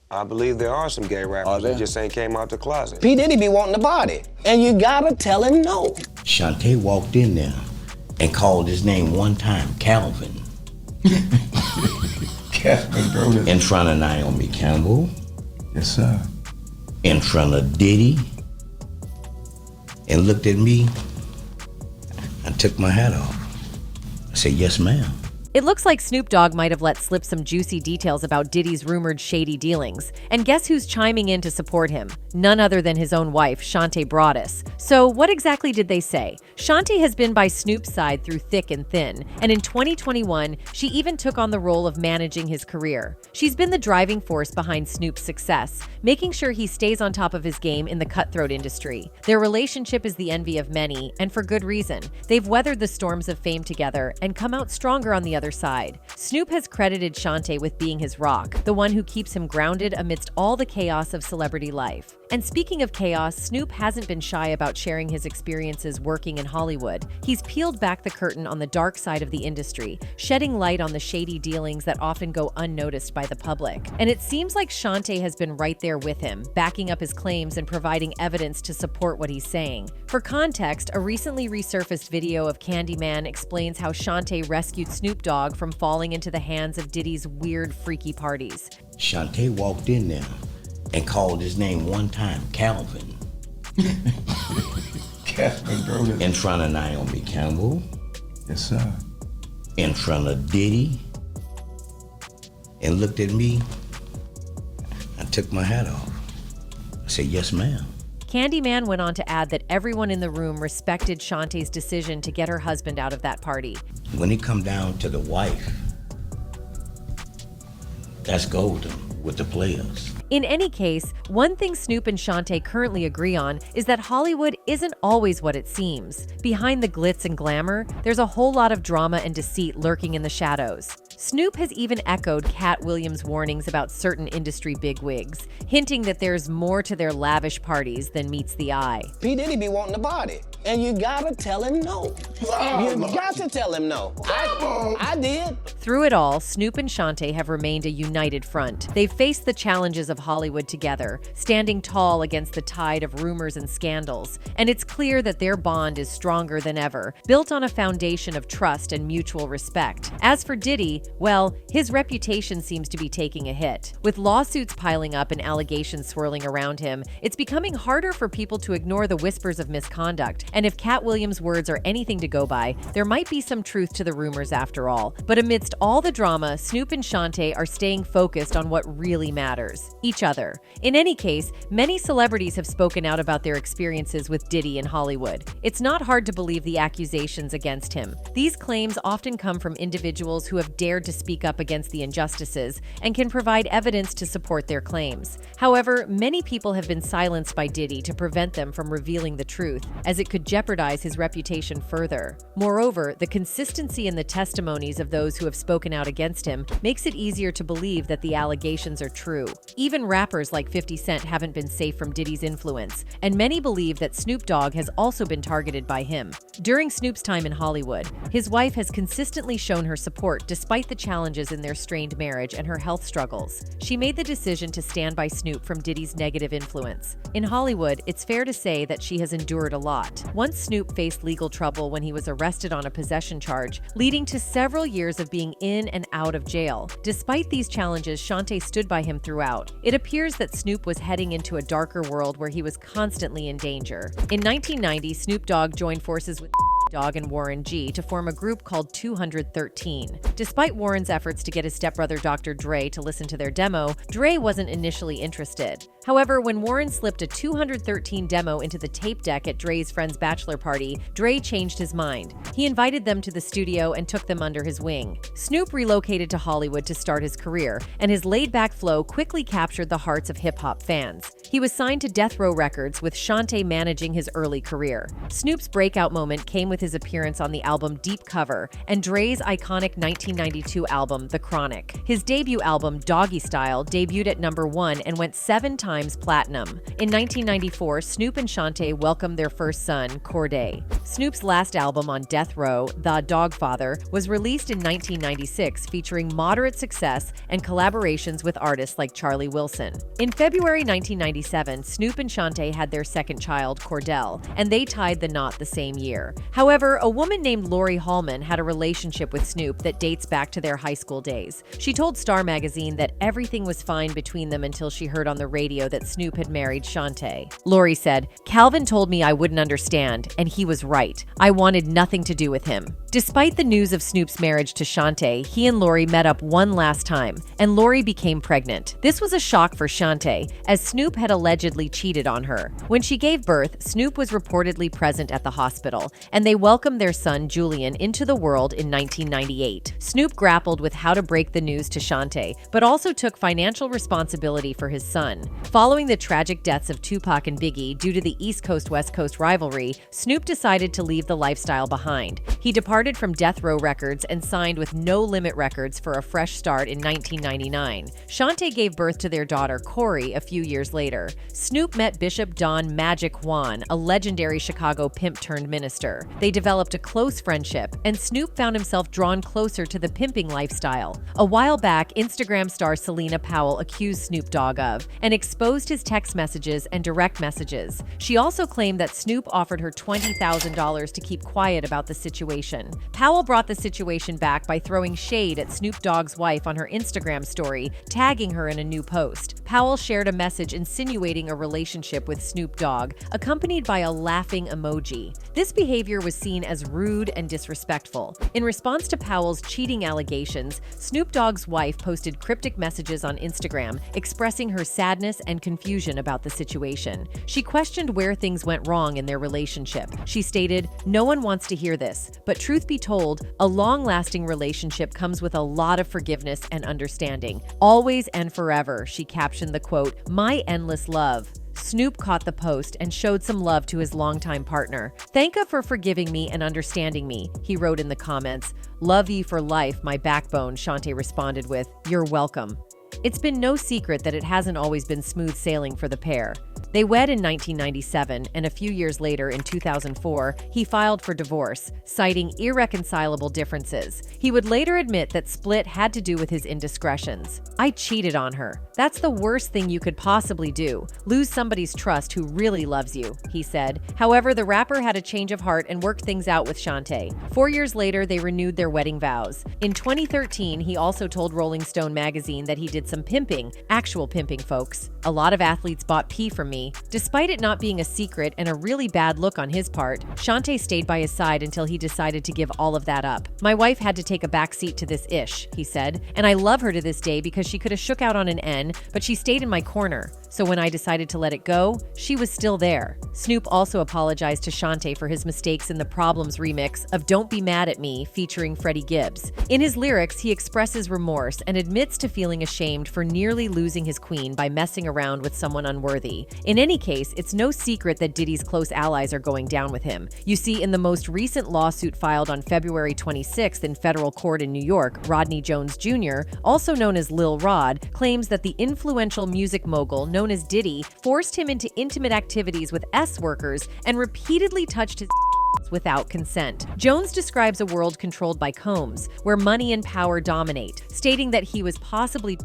I believe there are some gay rappers that just ain't came out the closet. P. Diddy be wanting the body, and you gotta tell him no. Shante walked in there and called his name one time, Calvin. In front of Naomi Campbell. Yes, sir. In front of Diddy. And looked at me and took my hat off. I said, yes, ma'am. It looks like Snoop Dogg might have let slip some juicy details about Diddy's rumored shady dealings. And guess who's chiming in to support him? None other than his own wife, Shante Broadus. So what exactly did they say? Shante has been by Snoop's side through thick and thin, and in 2021, she even took on the role of managing his career. She's been the driving force behind Snoop's success, making sure he stays on top of his game in the cutthroat industry. Their relationship is the envy of many, and for good reason. They've weathered the storms of fame together and come out stronger on the other side. Snoop has credited Shante with being his rock, the one who keeps him grounded amidst all the chaos of celebrity life. And speaking of chaos, Snoop hasn't been shy about sharing his experiences working in Hollywood. He's peeled back the curtain on the dark side of the industry, shedding light on the shady dealings that often go unnoticed by the public. And it seems like Shante has been right there with him, backing up his claims and providing evidence to support what he's saying. For context, a recently resurfaced video of Candyman explains how Shante rescued Snoop Dogg from falling into the hands of Diddy's weird, freaky parties. Shante walked in there and called his name one time, Calvin. In front of Naomi Campbell. Yes, sir. In front of Diddy. And looked at me and took my hat off. I said, yes, ma'am. Candyman went on to add that everyone in the room respected Shante's decision to get her husband out of that party. When it come down to the wife, that's golden with the players. In any case, one thing Snoop and Shante currently agree on is that Hollywood isn't always what it seems. Behind the glitz and glamour, there's a whole lot of drama and deceit lurking in the shadows. Snoop has even echoed Cat Williams' warnings about certain industry bigwigs, hinting that there's more to their lavish parties than meets the eye. P. Diddy be wanting the body, and you gotta tell him no. You got to tell him no. I did. Through it all, Snoop and Shante have remained a united front. They've faced the challenges of Hollywood together, standing tall against the tide of rumors and scandals. And it's clear that their bond is stronger than ever, built on a foundation of trust and mutual respect. As for Diddy, well, his reputation seems to be taking a hit. With lawsuits piling up and allegations swirling around him, it's becoming harder for people to ignore the whispers of misconduct. And if Cat Williams' words are anything to go by, there might be some truth to the rumors after all. But amidst all the drama, Snoop and Shante are staying focused on what really matters: each other. In any case, many celebrities have spoken out about their experiences with Diddy in Hollywood. It's not hard to believe the accusations against him. These claims often come from individuals who have dared to speak up against the injustices and can provide evidence to support their claims. However, many people have been silenced by Diddy to prevent them from revealing the truth, as it could jeopardize his reputation further. Moreover, the consistency in the testimonies of those who have spoken out against him makes it easier to believe that the allegations are true. Even rappers like 50 Cent haven't been safe from Diddy's influence, and many believe that Snoop Dogg has also been targeted by him. During Snoop's time in Hollywood, his wife has consistently shown her support despite the challenges in their strained marriage and her health struggles. She made the decision to stand by Snoop from Diddy's negative influence. In Hollywood, it's fair to say that she has endured a lot. Once Snoop faced legal trouble when he was arrested on a possession charge, leading to several years of being in and out of jail. Despite these challenges, Shante stood by him throughout. It appears that Snoop was heading into a darker world where he was constantly in danger. In 1990, Snoop Dogg joined forces with Dogg and Warren G to form a group called 213. Despite Warren's efforts to get his stepbrother Dr. Dre to listen to their demo, Dre wasn't initially interested. However, when Warren slipped a 213 demo into the tape deck at Dre's friend's bachelor party, Dre changed his mind. He invited them to the studio and took them under his wing. Snoop relocated to Hollywood to start his career, and his laid-back flow quickly captured the hearts of hip-hop fans. He was signed to Death Row Records, with Shante managing his early career. Snoop's breakout moment came with with his appearance on the album Deep Cover and Dre's iconic 1992 album, The Chronic. His debut album, Doggy Style, debuted at #1 and went 7 times platinum. In 1994, Snoop and Shante welcomed their first son, Corday. Snoop's last album on Death Row, The Dogfather, was released in 1996, featuring moderate success and collaborations with artists like Charlie Wilson. In February 1997, Snoop and Shante had their second child, Cordell, and they tied the knot the same year. However, a woman named Lori Hallman had a relationship with Snoop that dates back to their high school days. She told Star magazine that everything was fine between them until she heard on the radio that Snoop had married Shante. Lori said, "Calvin told me I wouldn't understand, and he was right. I wanted nothing to do with him." Despite the news of Snoop's marriage to Shante, he and Lori met up one last time, and Lori became pregnant. This was a shock for Shante, as Snoop had allegedly cheated on her. When she gave birth, Snoop was reportedly present at the hospital, and they welcomed their son Julian into the world in 1998. Snoop grappled with how to break the news to Shante, but also took financial responsibility for his son. Following the tragic deaths of Tupac and Biggie due to the East Coast-West Coast rivalry, Snoop decided to leave the lifestyle behind. He departed from Death Row Records and signed with No Limit Records for a fresh start in 1999. Shante gave birth to their daughter, Corey, a few years later. Snoop met Bishop Don Magic Juan, a legendary Chicago pimp-turned-minister. They developed a close friendship, and Snoop found himself drawn closer to the pimping lifestyle. A while back, Instagram star Selena Powell accused Snoop Dogg of and exposed his text messages and direct messages. She also claimed that Snoop offered her $20,000 to keep quiet about the situation. Powell brought the situation back by throwing shade at Snoop Dogg's wife on her Instagram story, tagging her in a new post. Powell shared a message insinuating a relationship with Snoop Dogg, accompanied by a laughing emoji. This behavior was seen as rude and disrespectful. In response to Powell's cheating allegations, Snoop Dogg's wife posted cryptic messages on Instagram, expressing her sadness and confusion about the situation. She questioned where things went wrong in their relationship. She stated, "No one wants to hear this, but truth be told, a long-lasting relationship comes with a lot of forgiveness and understanding. Always and forever," she captioned the quote, "My endless love." Snoop caught the post and showed some love to his longtime partner. "Thank you for forgiving me and understanding me," he wrote in the comments. "Love you for life, my backbone," Shante responded with, "You're welcome." It's been no secret that it hasn't always been smooth sailing for the pair. They wed in 1997, and a few years later, in 2004, he filed for divorce, citing irreconcilable differences. He would later admit that split had to do with his indiscretions. "I cheated on her. That's the worst thing you could possibly do. Lose somebody's trust who really loves you," he said. However, the rapper had a change of heart and worked things out with Shante. 4 years later, they renewed their wedding vows. In 2013, he also told Rolling Stone magazine that he did some pimping, actual pimping, folks. "A lot of athletes bought pee from me." Despite it not being a secret and a really bad look on his part, Shante stayed by his side until he decided to give all of that up. "My wife had to take a backseat to this ish," he said, "and I love her to this day because she could have shook out on an N, but she stayed in my corner. So when I decided to let it go, she was still there." Snoop also apologized to Shante for his mistakes in the Problems remix of Don't Be Mad at Me featuring Freddie Gibbs. In his lyrics, he expresses remorse and admits to feeling ashamed for nearly losing his queen by messing around with someone unworthy. In any case, it's no secret that Diddy's close allies are going down with him. You see, in the most recent lawsuit filed on February 26th in federal court in New York, Rodney Jones Jr., also known as Lil Rod, claims that the influential music mogul known as Diddy forced him into intimate activities with S-workers and repeatedly touched his without consent. Jones describes a world controlled by Combs, where money and power dominate, stating that he was possibly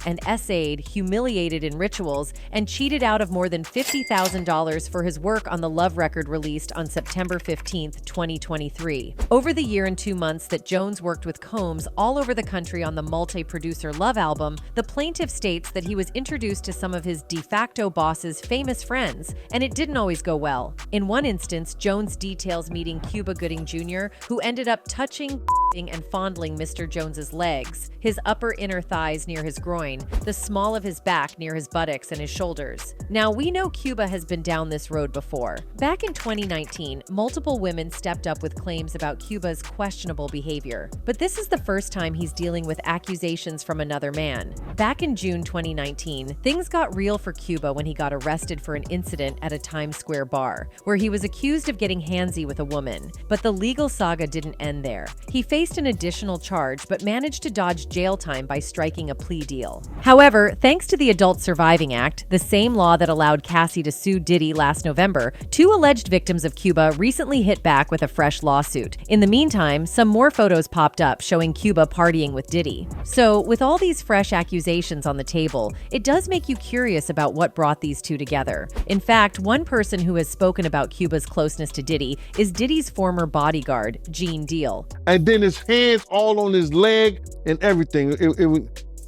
and essayed, humiliated in rituals, and cheated out of more than $50,000 for his work on the Love record released on September 15, 2023. Over the year and 2 months that Jones worked with Combs all over the country on the multi-producer Love album, the plaintiff states that he was introduced to some of his de facto boss's famous friends, and it didn't always go well. In one instance, Jones details meeting Cuba Gooding Jr., who ended up touching and fondling Mr. Jones's legs, his upper inner thighs near his groin, groin, the small of his back near his buttocks and his shoulders. Now, we know Cuba has been down this road before. Back in 2019, multiple women stepped up with claims about Cuba's questionable behavior. But this is the first time he's dealing with accusations from another man. Back in June 2019, things got real for Cuba when he got arrested for an incident at a Times Square bar, where he was accused of getting handsy with a woman. But the legal saga didn't end there. He faced an additional charge, but managed to dodge jail time by striking a plea deal. However, thanks to the Adult Surviving Act, the same law that allowed Cassie to sue Diddy last November, two alleged victims of Cuba recently hit back with a fresh lawsuit. In the meantime, some more photos popped up showing Cuba partying with Diddy. So, with all these fresh accusations on the table, it does make you curious about what brought these two together. In fact, one person who has spoken about Cuba's closeness to Diddy is Diddy's former bodyguard, Gene Deal. And then his hands all on his leg and everything.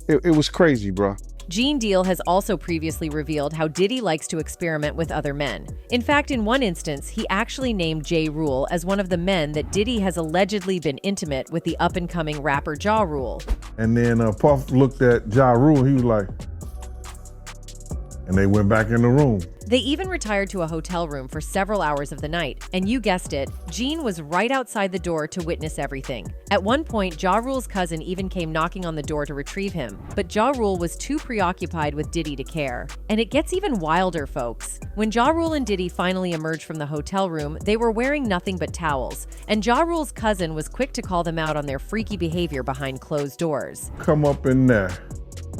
It was crazy, bro. Gene Deal has also previously revealed how Diddy likes to experiment with other men. In fact, in one instance, he actually named Ja Rule as one of the men that Diddy has allegedly been intimate with the up-and-coming rapper Ja Rule. And then Puff looked at Ja Rule, he was like, and they went back in the room. They even retired to a hotel room for several hours of the night, and you guessed it, Gene was right outside the door to witness everything. At one point, Ja Rule's cousin even came knocking on the door to retrieve him, but Ja Rule was too preoccupied with Diddy to care. And it gets even wilder, folks. When Ja Rule and Diddy finally emerged from the hotel room, they were wearing nothing but towels, and Ja Rule's cousin was quick to call them out on their freaky behavior behind closed doors. Come up in there.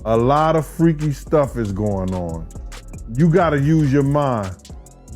A lot of freaky stuff is going on. You gotta use your mind.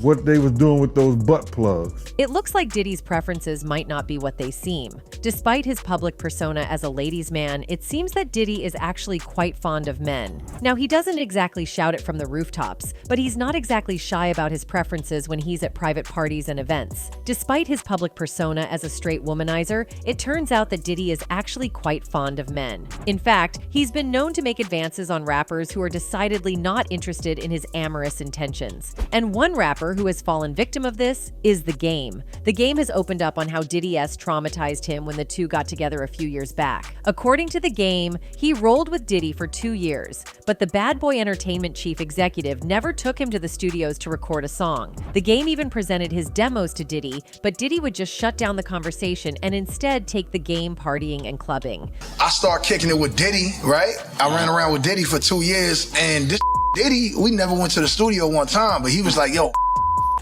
What they was doing with those butt plugs. It looks like Diddy's preferences might not be what they seem. Despite his public persona as a ladies' man, it seems that Diddy is actually quite fond of men. Now, he doesn't exactly shout it from the rooftops, but he's not exactly shy about his preferences when he's at private parties and events. Despite his public persona as a straight womanizer, it turns out that Diddy is actually quite fond of men. In fact, he's been known to make advances on rappers who are decidedly not interested in his amorous intentions. And one rapper who has fallen victim of this is The Game. The Game has opened up on how Diddy-esque traumatized him when the two got together a few years back. According to The Game, he rolled with Diddy for 2 years, but the Bad Boy Entertainment chief executive never took him to the studios to record a song. The Game even presented his demos to Diddy, but Diddy would just shut down the conversation and instead take The Game partying and clubbing. I started kicking it with Diddy, right? I ran around with Diddy for 2 years, and this Diddy, we never went to the studio one time, but he was like, yo,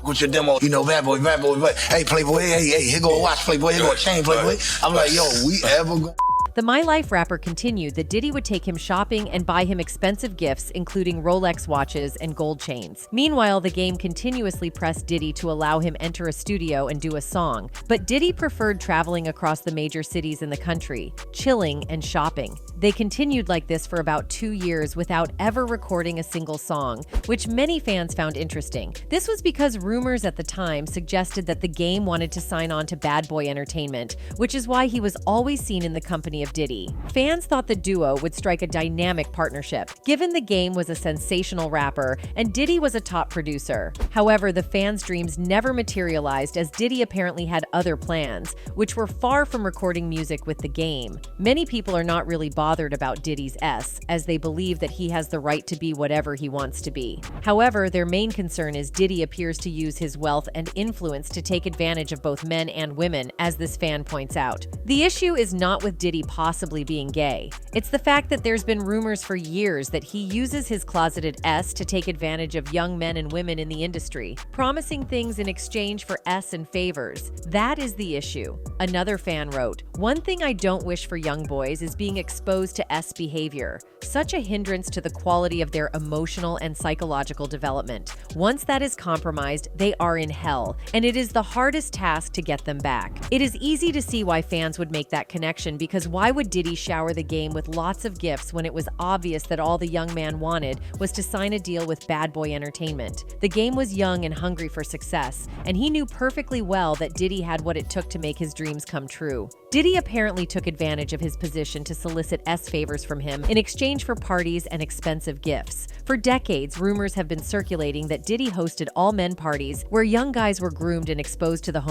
with your demo, you know, bad boy, but hey, Playboy, hey, here go a watch, Playboy, here go a chain, Playboy. I'm like, yo, we ever go? The My Life rapper continued that Diddy would take him shopping and buy him expensive gifts, including Rolex watches and gold chains. Meanwhile, The Game continuously pressed Diddy to allow him enter a studio and do a song. But Diddy preferred traveling across the major cities in the country, chilling and shopping. They continued like this for about 2 years without ever recording a single song, which many fans found interesting. This was because rumors at the time suggested that The Game wanted to sign on to Bad Boy Entertainment, which is why he was always seen in the company of Diddy. Fans thought the duo would strike a dynamic partnership, given The Game was a sensational rapper and Diddy was a top producer. However, the fans' dreams never materialized, as Diddy apparently had other plans, which were far from recording music with The Game. Many people are not really bothered about Diddy's as they believe that he has the right to be whatever he wants to be. However, their main concern is Diddy appears to use his wealth and influence to take advantage of both men and women, as this fan points out. The issue is not with Diddy possibly being gay. It's the fact that there's been rumors for years that he uses his closeted to take advantage of young men and women in the industry, promising things in exchange for and favors. That is the issue. Another fan wrote, "One thing I don't wish for young boys is being exposed to behavior, such a hindrance to the quality of their emotional and psychological development. Once that is compromised, they are in hell, and it is the hardest task to get them back." It is easy to see why fans would make that connection, because why would Diddy shower The Game with lots of gifts when it was obvious that all the young man wanted was to sign a deal with Bad Boy Entertainment? The Game was young and hungry for success, and he knew perfectly well that Diddy had what it took to make his dreams come true. Diddy apparently took advantage of his position to solicit favors from him in exchange for parties and expensive gifts. For decades, rumors have been circulating that Diddy hosted all-men parties where young guys were groomed and exposed to the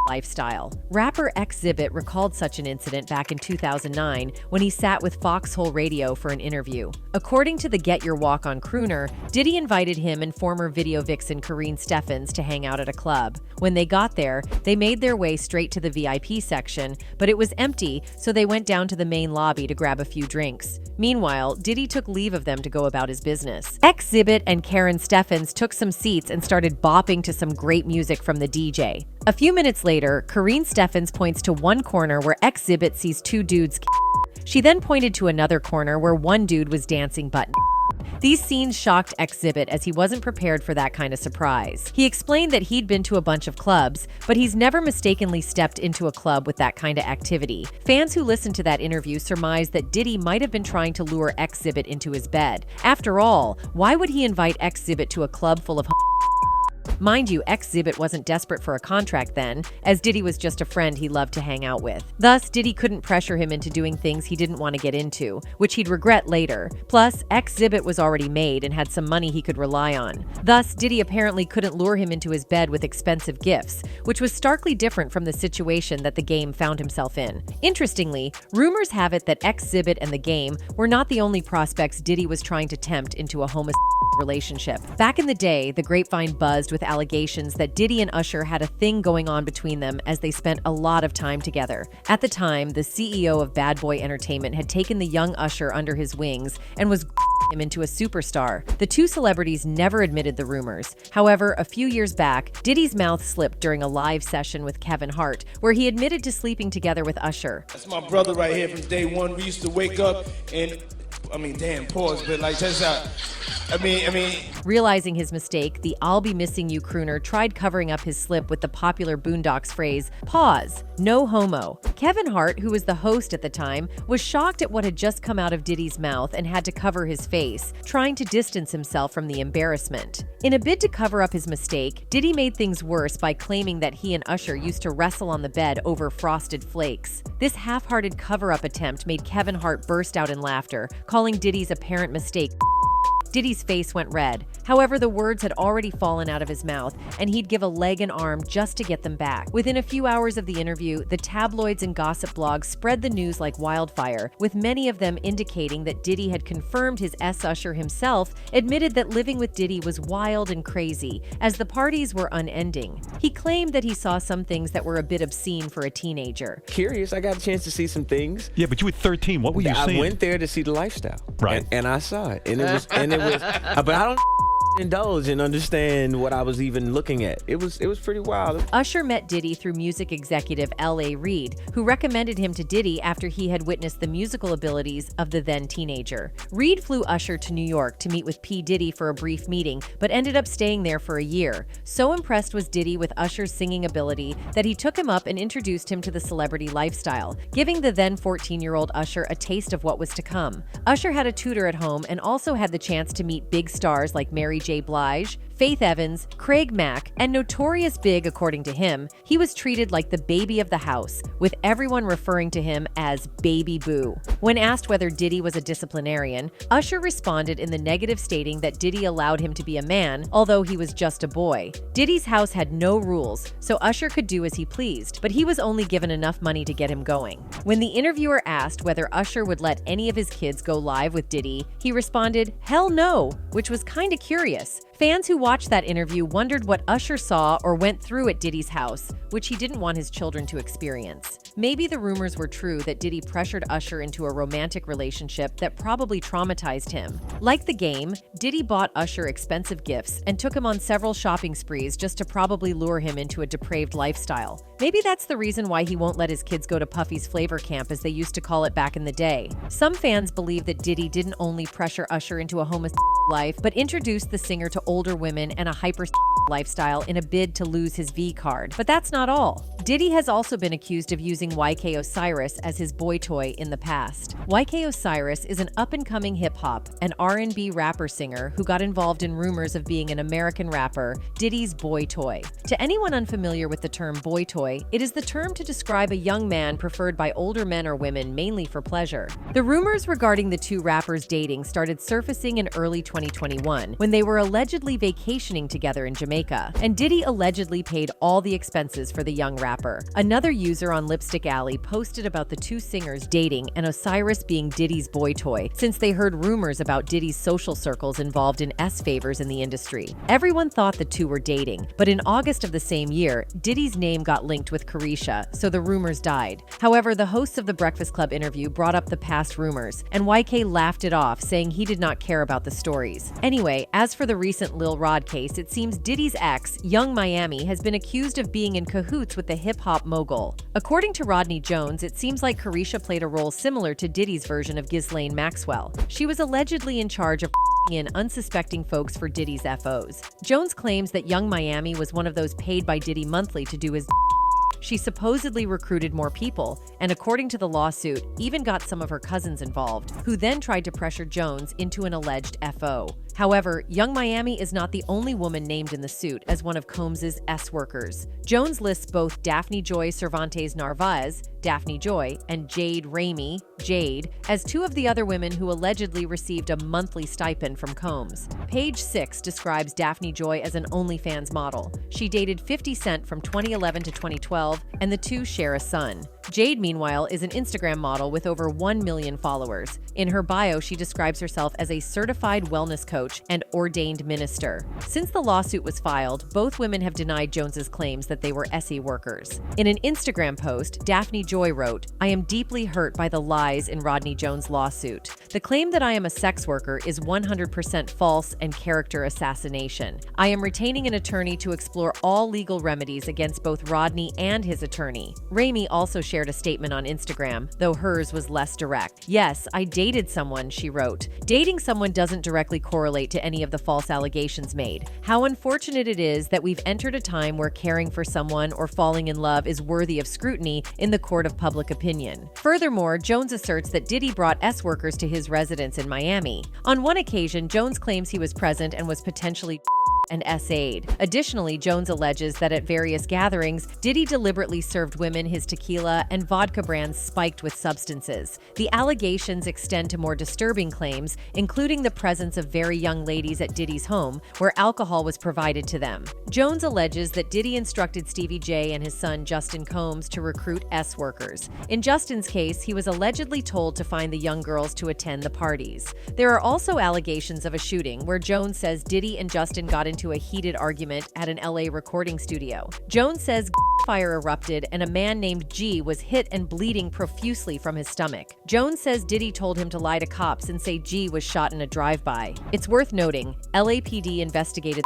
lifestyle. Rapper Xzibit recalled such an incident back in 2009 when he sat with Foxhole Radio for an interview. According to the Get Your Walk On crooner, Diddy invited him and former video vixen Kareen Steffans to hang out at a club. When they got there, they made their way straight to the VIP section, but it was empty, so they went down to the main lobby to grab a few drinks. Meanwhile, Diddy took leave of them to go about his business. Xzibit and Karen Steffans took some seats and started bopping to some great music from the DJ. A few minutes later, Kareen Steffans points to one corner where Xzibit sees two dudes. She then pointed to another corner where one dude was dancing butt. These scenes shocked Xzibit as he wasn't prepared for that kind of surprise. He explained that he'd been to a bunch of clubs, but he's never mistakenly stepped into a club with that kind of activity. Fans who listened to that interview surmised that Diddy might have been trying to lure Xzibit into his bed. After all, why would he invite Xzibit to a club full of Mind you, Xzibit wasn't desperate for a contract then, as Diddy was just a friend he loved to hang out with. Thus, Diddy couldn't pressure him into doing things he didn't want to get into, which he'd regret later. Plus, Xzibit was already made and had some money he could rely on. Thus, Diddy apparently couldn't lure him into his bed with expensive gifts, which was starkly different from the situation that the Game found himself in. Interestingly, rumors have it that Xzibit and the Game were not the only prospects Diddy was trying to tempt into a homosexual relationship. Back in the day, the grapevine buzzed with allegations that Diddy and Usher had a thing going on between them as they spent a lot of time together. At the time, the CEO of Bad Boy Entertainment had taken the young Usher under his wings and was him into a superstar. The two celebrities never admitted the rumors. However, a few years back, Diddy's mouth slipped during a live session with Kevin Hart, where he admitted to sleeping together with Usher. That's my brother right here from day one. We used to wake up and damn, pause, but like, check out. Realizing his mistake, the I'll be missing you crooner tried covering up his slip with the popular Boondocks phrase, pause, no homo. Kevin Hart, who was the host at the time, was shocked at what had just come out of Diddy's mouth and had to cover his face, trying to distance himself from the embarrassment. In a bid to cover up his mistake, Diddy made things worse by claiming that he and Usher used to wrestle on the bed over frosted flakes. This half-hearted cover-up attempt made Kevin Hart burst out in laughter, calling Diddy's apparent mistake. Diddy's face went red. However, the words had already fallen out of his mouth, and he'd give a leg and arm just to get them back. Within a few hours of the interview, the tabloids and gossip blogs spread the news like wildfire, with many of them indicating that Diddy had confirmed his Usher himself admitted that living with Diddy was wild and crazy, as the parties were unending. He claimed that he saw some things that were a bit obscene for a teenager. Curious, I got a chance to see some things. Yeah, but you were 13. What were you seeing? I went there to see the lifestyle. Right. And I saw it. And it was but I don't indulge and understand what I was even looking at. It was pretty wild. Usher met Diddy through music executive L.A. Reid, who recommended him to Diddy after he had witnessed the musical abilities of the then teenager. Reid flew Usher to New York to meet with P. Diddy for a brief meeting, but ended up staying there for a year. So impressed was Diddy with Usher's singing ability that he took him up and introduced him to the celebrity lifestyle, giving the then 14-year-old Usher a taste of what was to come. Usher had a tutor at home and also had the chance to meet big stars like Mary J. Blige, Faith Evans, Craig Mack, and notorious big, according to him, he was treated like the baby of the house, with everyone referring to him as Baby Boo. When asked whether Diddy was a disciplinarian, Usher responded in the negative, stating that Diddy allowed him to be a man, although he was just a boy. Diddy's house had no rules, so Usher could do as he pleased, but he was only given enough money to get him going. When the interviewer asked whether Usher would let any of his kids go live with Diddy, he responded, "Hell no," which was kinda curious. Fans who watched that interview wondered what Usher saw or went through at Diddy's house, which he didn't want his children to experience. Maybe the rumors were true that Diddy pressured Usher into a romantic relationship that probably traumatized him. Like the Game, Diddy bought Usher expensive gifts and took him on several shopping sprees just to probably lure him into a depraved lifestyle. Maybe that's the reason why he won't let his kids go to Puffy's Flavor Camp, as they used to call it back in the day. Some fans believe that Diddy didn't only pressure Usher into a homosexual life, but introduced the singer to older women and a hyper lifestyle in a bid to lose his V card. But that's not all. Diddy has also been accused of using YK Osiris as his boy toy in the past. YK Osiris is an up-and-coming hip-hop and R&B rapper singer who got involved in rumors of being an American rapper, Diddy's boy toy. To anyone unfamiliar with the term boy toy, it is the term to describe a young man preferred by older men or women mainly for pleasure. The rumors regarding the two rappers dating started surfacing in early 2021 when they were allegedly vacationing together in Jamaica, and Diddy allegedly paid all the expenses for the young rapper. rapper. Another user on Lipstick Alley posted about the two singers dating and Osiris being Diddy's boy toy, since they heard rumors about Diddy's social circles involved in favors in the industry. Everyone thought the two were dating, but in August of the same year, Diddy's name got linked with Carisha, so the rumors died. However, the hosts of the Breakfast Club interview brought up the past rumors, and YK laughed it off, saying he did not care about the stories. Anyway, as for the recent Lil Rod case, it seems Diddy's ex, Young Miami, has been accused of being in cahoots with the hip-hop mogul. According to Rodney Jones, it seems like Carisha played a role similar to Diddy's version of Ghislaine Maxwell. She was allegedly in charge of in unsuspecting folks for Diddy's FOs. Jones claims that Young Miami was one of those paid by Diddy monthly to do his. She supposedly recruited more people, and according to the lawsuit, even got some of her cousins involved, who then tried to pressure Jones into an alleged FO. However, Young Miami is not the only woman named in the suit as one of Combs's workers. Jones lists both Daphne Joy Cervantes Narvaez, Daphne Joy, and Jade Ramey, Jade, as two of the other women who allegedly received a monthly stipend from Combs. Page 6 describes Daphne Joy as an OnlyFans model. She dated 50 Cent from 2011 to 2012, and the two share a son. Jade, meanwhile, is an Instagram model with over 1 million followers. In her bio, she describes herself as a certified wellness coach and ordained minister. Since the lawsuit was filed, both women have denied Jones's claims that they were SE workers. In an Instagram post, Daphne Joy wrote, "I am deeply hurt by the lies in Rodney Jones' lawsuit. The claim that I am a sex worker is 100% false and character assassination. I am retaining an attorney to explore all legal remedies against both Rodney and his attorney." Ramey also shared a statement on Instagram, though hers was less direct. "Yes, I dated someone," she wrote. "Dating someone doesn't directly correlate to any of the false allegations made. How unfortunate it is that we've entered a time where caring for someone or falling in love is worthy of scrutiny in the court of public opinion." Furthermore, Jones asserts that Diddy brought workers to his residence in Miami. On one occasion, Jones claims he was present and was potentially and SA'd. Additionally, Jones alleges that at various gatherings, Diddy deliberately served women his tequila and vodka brands spiked with substances. The allegations extend to more disturbing claims, including the presence of very young ladies at Diddy's home, where alcohol was provided to them. Jones alleges that Diddy instructed Stevie J and his son Justin Combs to recruit workers. In Justin's case, he was allegedly told to find the young girls to attend the parties. There are also allegations of a shooting where Jones says Diddy and Justin got into a heated argument at an LA recording studio. Jones says fire erupted and a man named G was hit and bleeding profusely from his stomach. Jones says Diddy told him to lie to cops and say G was shot in a drive-by. It's worth noting, LAPD investigated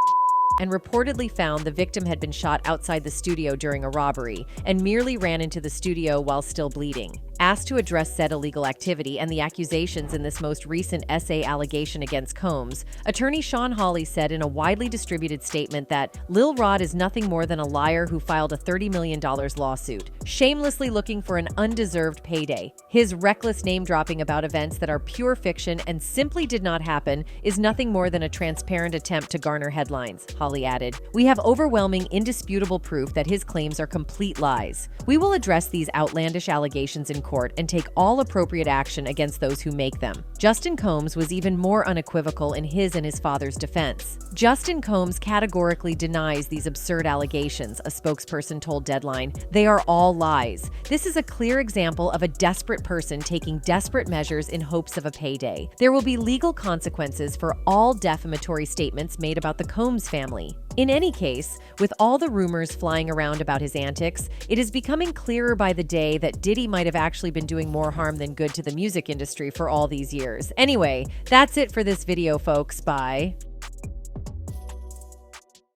and reportedly found the victim had been shot outside the studio during a robbery and merely ran into the studio while still bleeding. Asked to address said illegal activity and the accusations in this most recent allegation against Combs, attorney Sean Hawley said in a widely distributed statement that Lil Rod is nothing more than a liar who filed a $30 million lawsuit, shamelessly looking for an undeserved payday. His reckless name-dropping about events that are pure fiction and simply did not happen is nothing more than a transparent attempt to garner headlines, Hawley added. "We have overwhelming, indisputable proof that his claims are complete lies. We will address these outlandish allegations in court and take all appropriate action against those who make them." Justin Combs was even more unequivocal in his and his father's defense. Justin Combs categorically denies these absurd allegations, a spokesperson told Deadline. "They are all lies. This is a clear example of a desperate person taking desperate measures in hopes of a payday. There will be legal consequences for all defamatory statements made about the Combs family." In any case, with all the rumors flying around about his antics, it is becoming clearer by the day that Diddy might have actually been doing more harm than good to the music industry for all these years. Anyway, that's it for this video, folks. Bye.